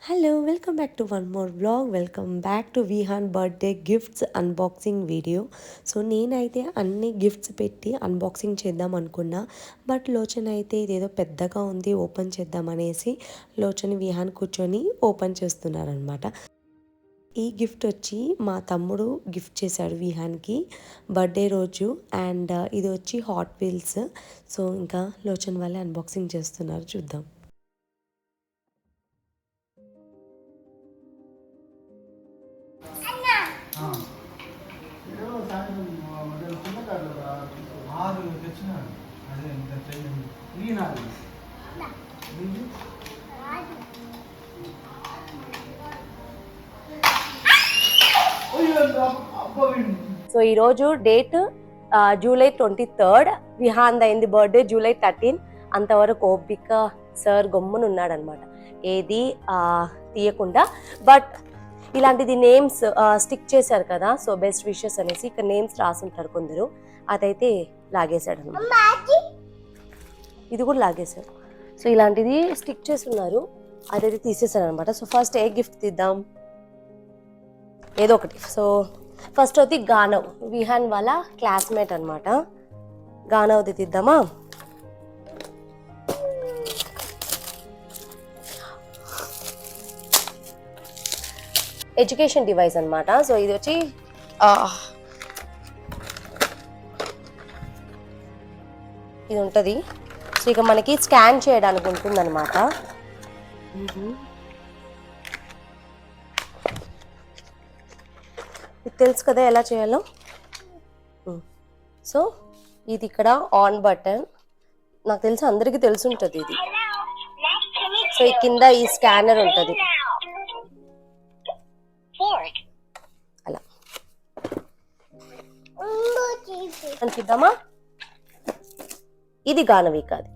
Hello welcome back to one more vlog. Welcome back to Vihaan birthday gifts unboxing video. So నేనైతే అన్ని gifts పెట్టి unboxing చేద్దాం అనుకున్నా, but లోచన అయితే ఇదేదో పెద్దగా ఉంది ఓపెన్ చేద్దామనేసి లోచన విహాన్ కూర్చొని ఓపెన్ చేస్తున్నారనమాట. ఈ గిఫ్ట్ వచ్చి మా తమ్ముడు గిఫ్ట్ చేశాడు విహాన్కి బర్త్డే రోజు. అండ్ ఇది వచ్చి హాట్ వీల్స్. సో ఇంకా లోచన వాళ్ళే అన్బాక్సింగ్ చేస్తున్నారు, చూద్దాం. తెచ్చినాడు అదే ఈనాడు సో ఈరోజు డేట్ జూలై 23rd. విహాన్ అయింది బర్త్డే జూలై 13. అంతవరకు ఓపిక సార్ గమ్మున ఉన్నాడనమాట, ఏది తీయకుండా. బట్ ఇలాంటిది నేమ్స్ స్టిక్ చేశారు కదా, సో బెస్ట్ విషెస్ అనేసి ఇక్కడ నేమ్స్ రాసుంటారు కొందరు, అదైతే లాగేశాడు అనమాట. ఇది కూడా లాగేశారు. సో ఇలాంటిది స్టిక్ చేస్తున్నారు, అదైతే తీసేసారు అనమాట. సో ఫస్ట్ ఏ గిఫ్ట్ తీద్దాం, ఏదో ఒకటి. సో ఫస్ట్ వచ్చి గానవ్, విహాన్ వాళ్ళ క్లాస్మేట్ అనమాట. గానవ్ది తీద్దామా? ఎడ్యుకేషన్ డివైస్ అనమాట. సో ఇది వచ్చి ఇది ఉంటుంది. సో ఇక మనకి స్కాన్ చేయడానికి ఉంటుంది అనమాట. ఇది తెలుసు కదా ఎలా చేయాలో. సో ఇది ఇక్కడ ఆన్ బటన్, నాకు తెలిసి అందరికీ తెలిసి ఉంటుంది ఇది. సో ఈ కింద ఈ స్కానర్ ఉంటుంది అలా అనిపిద్దామా. ఇది గానవిక, అది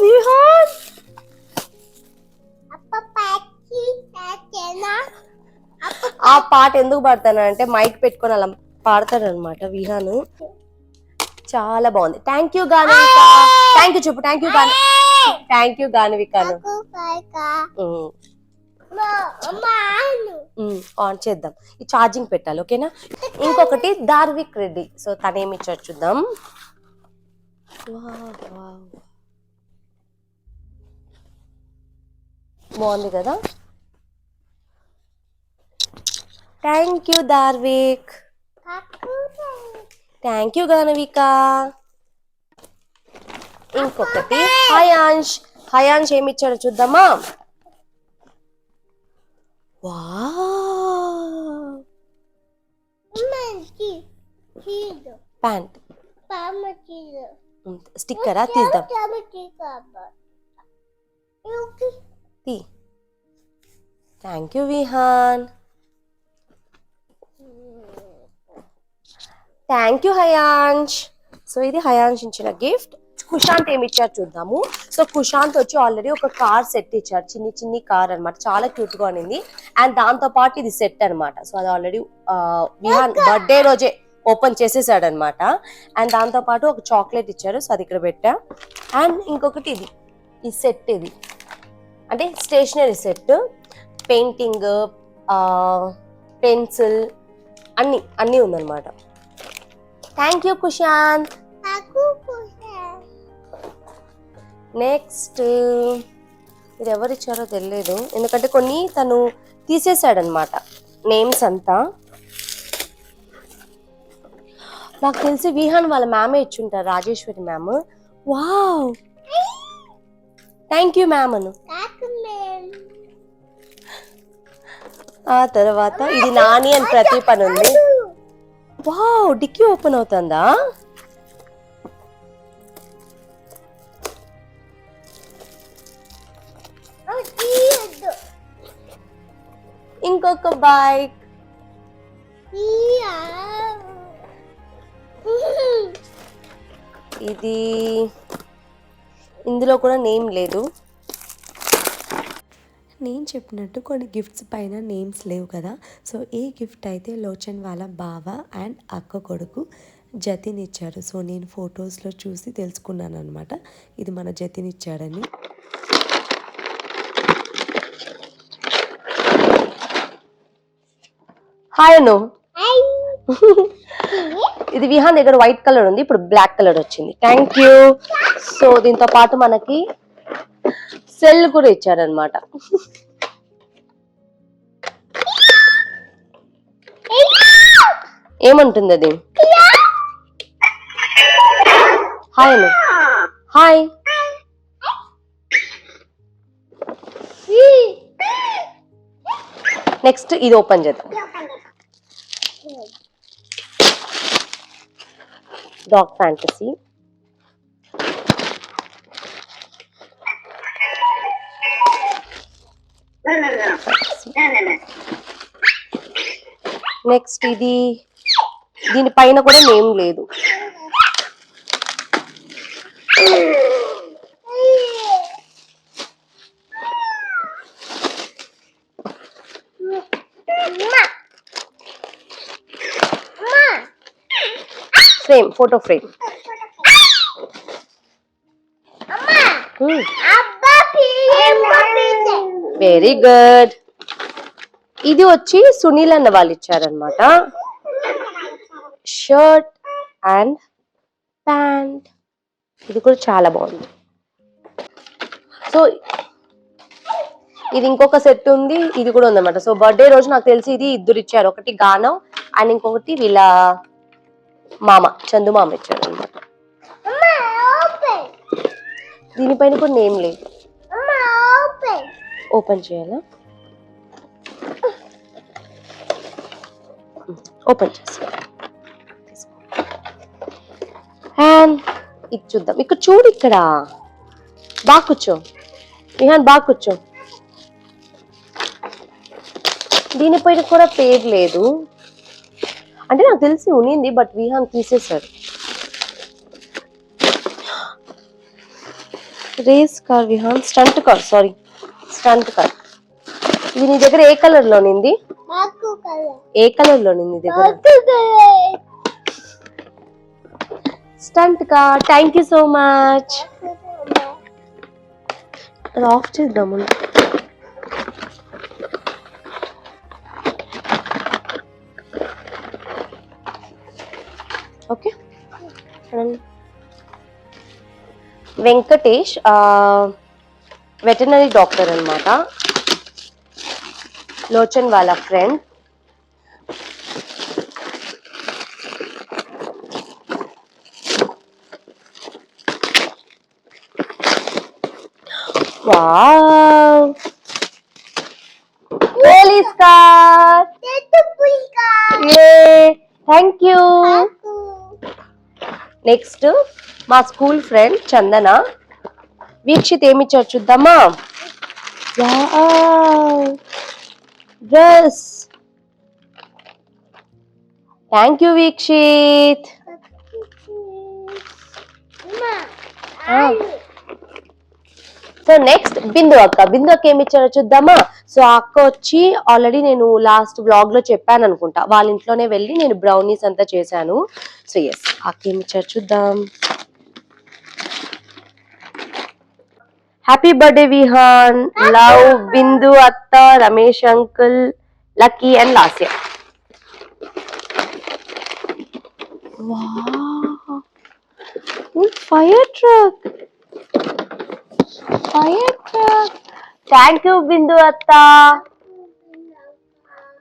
విహాన్ ఆ పాట ఎందుకు పాడతానంటే మైక్ పెట్టుకొని అలా పాడతాడు అనమాట విహాన్. చాలా బాగుంది. Thank you Ganavika. Thank you చెప్పు. Thank you Ganavika. ఆన్ చేద్దాం, ఈ ఛార్జింగ్ పెట్టాలి, ఓకేనా. ఇంకొకటి దార్విక్ రెడ్డి. సో తనేమి ఇచ్చాడు చూద్దాం. బాగుంది కదా. Thank you Darvik. Thank you Ganavika. ఇంకొకటి హయాంష్. హయాంష్ ఏమి ఇచ్చాడో చూద్దామా. ప్యాంట్ స్టిక్కరా, తీద్దాం. Thank you Vihan. Thank you Hayansh. So ఇది హయాంష్ ఇచ్చిన గిఫ్ట్. కుశాంత్ ఏమి ఇచ్చారు చూద్దాము. సో కుశాంత్ వచ్చి ఆల్రెడీ ఒక కార్ సెట్ ఇచ్చారు, చిన్ని కార్ అనమాట, చాలా క్యూట్ గా ఉంది. అండ్ దాంతో పాటు ఇది సెట్ అనమాట. సో అది ఆల్రెడీ విహాన్ బర్త్డే రోజే ఓపెన్ చేసేసాడు అనమాట. అండ్ దాంతో పాటు ఒక చాక్లెట్ ఇచ్చారు, సో అది ఇక్కడ పెట్టా. అండ్ ఇంకొకటి ఇది, ఈ సెట్, ఇది అంటే స్టేషనరీ సెట్, పెయింటింగ్, పెన్సిల్, అన్నీ ఉందన్నమాట. Thank you కుశాంత్. నెక్స్ట్ ఇది ఎవరిచ్చారో తెలియదు, ఎందుకంటే కొన్ని తను తీసేసాడనమాట నేమ్స్ అంతా. నాకు తెలిసి విహాన్ వాళ్ళ మ్యామే ఇచ్చుంటారు, Rajeshwari ma'am. Wow, thank you ma'am Anu. ఆ తర్వాత ఇది నాని అని ప్రదీప్ అని ఉంది. వావ్, డిక్కీ ఓపెన్ అవుతుందా. ఇంకొక బైక్. ఇది ఇందులో కూడా నేమ్ లేదు. నేను చెప్పినట్టు కొన్ని గిఫ్ట్స్ పైన నేమ్స్ లేవు కదా. సో ఈ గిఫ్ట్ అయితే లోచన్ వాళ్ళ బావ అండ్ అక్క కొడుకు జతిన్ ఇచ్చారు. సో నేను ఫొటోస్లో చూసి తెలుసుకున్నాను అనమాట, ఇది మన జతిన్ ఇచ్చాడని. హాయ్ అను. ఇది విహాన్ దగ్గర వైట్ కలర్ ఉంది, ఇప్పుడు బ్లాక్ కలర్ వచ్చింది. Thank you. సో దీంతో పాటు మనకి సెల్ కూడా ఇచ్చారనమాట. ఏమంటుంది అది? హాయ్ అను. హాయ్. నెక్స్ట్ ఇది ఓపెన్ చేద్దాం. Dog fantasy. నెక్స్ట్ ఇది, దీనిపైన కూడా నేమ్ లేదు. Frame, photo frame. Very good. ఇది వచ్చి సునీల్ అన్న వాళ్ళు ఇచ్చారనమాట. Shirt and pant. ఇది కూడా చాలా బాగుంది. సో ఇది ఇంకొక సెట్ ఉంది, ఇది కూడా ఉందన్నమాట. సో బర్త్డే రోజు నాకు తెలిసి ఇది ఇద్దరు ఇచ్చారు, ఒకటి గానవ్ అండ్ ఇంకొకటి వీళ్ళ మామ చందు మామ ఇచ్చారు అనమాట. దీనిపైన కూడా నేమ్ లేదు. ఓపెన్ చేయాలా? ఓపెన్ చేసి అండ్ ఇది చూద్దాం. ఇక్కడ చూడు, ఇక్కడ బాగా కూర్చో విహాన్, బాగా కూర్చో. దీనిపైన కూడా పేరు లేదు, అంటే నాకు తెలిసి ఉనింది బట్ విహాన్ తీసేశారు. Race car Vihaan, stunt car, sorry stunt car. ఇది నీ దగ్గర ఏ కలర్ లో నింది? ఏ కలర్ లో నింది దగ్గర? Stunt car. Thank you so much. Off చేద్దాము. ఓకే, వెంకటేష్ వెటర్నరీ డాక్టర్ అనమాట, లోచన్ వాళ్ళ friend. Wow, police car. Thank you. Next మా స్కూల్ ఫ్రెండ్ చందన. వీక్షిత్ ఏమిచ్చారు చూద్దామా? Dress. Thank you Vikshith. So next Bindu అక్క. బిందు అక్క ఏమి ఇచ్చారో చూద్దామా? సో అక్క వచ్చి ఆల్రెడీ నేను లాస్ట్ వ్లాగ్ లో చెప్పాను అనుకుంటా, వాళ్ళ ఇంట్లోనే వెళ్ళి నేను బ్రౌనీస్ అంతా చేశాను. సో ఎస్, అక్క ఏమి ఇచ్చారు చూద్దాం. Happy birthday Vihan, love Bindu అత్త, Ramesh uncle, Lucky and Lasya. Fire truck. Fire truck. Thank you Bindu అత్త.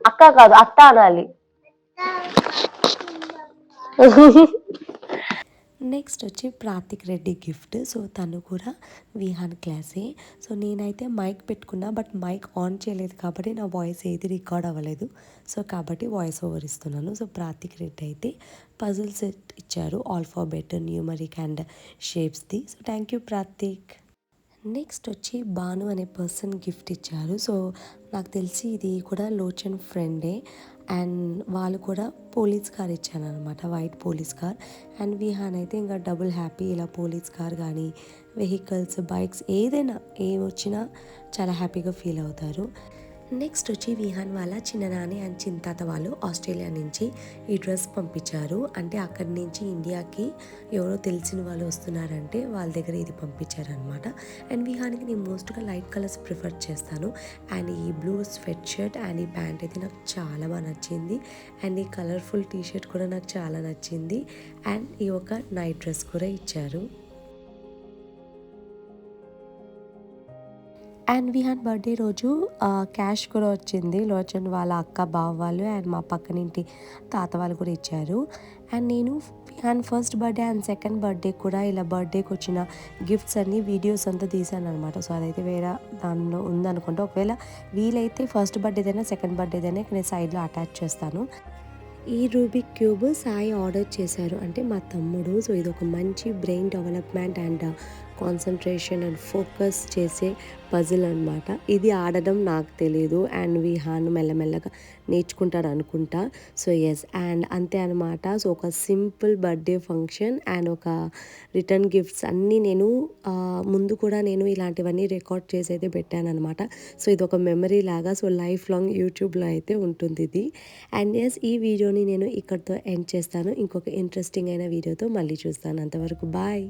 అక్క కాదు, అత్త అనాలి. నెక్స్ట్ వచ్చి ప్రాతిక్ రెడ్డి గిఫ్ట్. సో తను కూడా విహాన్ క్లాసే. సో నేనైతే మైక్ పెట్టుకున్నా బట్ మైక్ ఆన్ చేయలేదు కాబట్టి నా వాయిస్ ఏది రికార్డ్ అవ్వలేదు. సో కాబట్టి వాయిస్ ఓవర్ ఇస్తున్నాను. సో ప్రాతిక్ రెడ్డి అయితే పజిల్ సెట్ ఇచ్చారు, ఆల్ఫాబెట్, న్యూమరిక్ అండ్ షేప్స్ది. So thank you Prathik. Next వచ్చి భాను అనే పర్సన్ గిఫ్ట్ ఇచ్చారు. సో నాకు తెలిసి ఇది కూడా లోచన్ ఫ్రెండే అండ్ వాళ్ళు కూడా పోలీస్ కార్ ఇచ్చాను అనమాట, white police car. And Vihaan అయితే ఇంకా డబుల్ హ్యాపీ, ఇలా పోలీస్ కార్ కానీ వెహికల్స్, బైక్స్ ఏదైనా ఏమొచ్చినా చాలా హ్యాపీగా ఫీల్ అవుతారు. నెక్స్ట్ వచ్చి విహాన్ వాళ్ళ చిన్ననాని అండ్ చింతాత వాళ్ళు ఆస్ట్రేలియా నుంచి ఈ డ్రెస్ పంపించారు. అంటే అక్కడి నుంచి ఇండియాకి ఎవరో తెలిసిన వాళ్ళు వస్తున్నారంటే వాళ్ళ దగ్గర ఇది పంపించారనమాట. అండ్ విహాన్కి నేను మోస్ట్గా లైట్ కలర్స్ ప్రిఫర్ చేస్తాను. అండ్ ఈ బ్లూ స్వెట్ షర్ట్ అండ్ ఈ ప్యాంట్ అయితే నాకు చాలా బాగా నచ్చింది. అండ్ ఈ కలర్ఫుల్ టీ షర్ట్ కూడా నాకు చాలా నచ్చింది. అండ్ ఈ ఒక నైట్ డ్రెస్ కూడా ఇచ్చారు. అండ్ విహాన్ బర్త్డే రోజు క్యాష్ కూడా వచ్చింది. లోచన్ వాళ్ళ అక్క బావ వాళ్ళు అండ్ మా పక్కనింటి తాత వాళ్ళు కూడా ఇచ్చారు. అండ్ నేను Vihaan first birthday and second birthday కూడా ఇలా బర్త్డేకి వచ్చిన గిఫ్ట్స్ అన్ని వీడియోస్ అంతా తీసాను అనమాట. సో అదైతే వేరే దానిలో ఉందనుకుంటా. ఒకవేళ వీలైతే ఫస్ట్ బర్త్డేదైనా సెకండ్ బర్త్డేదైనా నేను సైడ్లో అటాచ్ చేస్తాను. ఈ రూబిక్ క్యూబ్ సాయి ఆర్డర్ చేశారు, అంటే మా తమ్ముడు. సో ఇది ఒక మంచి brain development and concentration and focus చేసే పజిల్ అనమాట. ఇది ఆడడం నాకు తెలియదు అండ్ విహాన్ మెల్లమెల్లగా నేర్చుకుంటాడు అనుకుంటా. సో ఎస్, అండ్ అంతే అనమాట. సో ఒక సింపుల్ బర్త్డే ఫంక్షన్ అండ్ ఒక రిటర్న్ గిఫ్ట్స్ అన్నీ నేను ముందు కూడా నేను ఇలాంటివన్నీ రికార్డ్ చేసి అయితే పెట్టాను అనమాట. సో ఇది ఒక మెమరీ లాగా, సో లైఫ్ లాంగ్ యూట్యూబ్లో అయితే ఉంటుంది ఇది. అండ్ ఎస్, ఈ వీడియోని నేను ఇక్కడితో ఎండ్ చేస్తాను. ఇంకొక ఇంట్రెస్టింగ్ అయిన వీడియోతో మళ్ళీ చూస్తాను. అంతవరకు బాయ్.